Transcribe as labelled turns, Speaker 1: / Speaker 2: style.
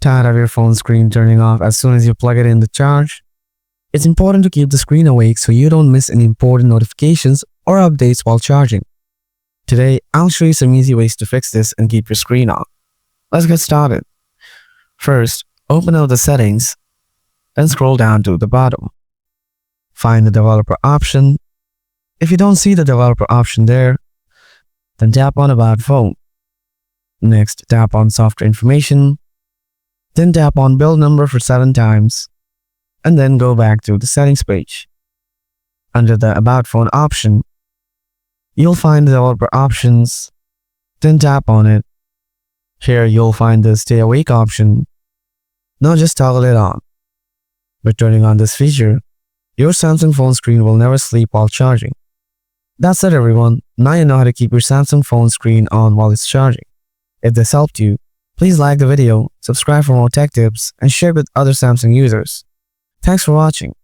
Speaker 1: Tired of your phone screen turning off as soon as you plug it in to charge? It's important to keep the screen awake so you don't miss any important notifications or updates while charging. Today, I'll show you some easy ways to fix this and keep your screen on. Let's get started. First, open up the settings, then scroll down to the bottom. Find the developer option. If you don't see the developer option there, then tap on About Phone. Next, tap on Software Information. Then tap on Build Number for 7 times, and then go back to the settings page. Under the About Phone option, you'll find the developer options, then tap on it. Here you'll find the Stay Awake option. Now just toggle it on. By turning on this feature, your Samsung phone screen will never sleep while charging. That's it everyone, now you know how to keep your Samsung phone screen on while it's charging. If this helped you, please like the video, subscribe for more tech tips, and share with other Samsung users. Thanks for watching.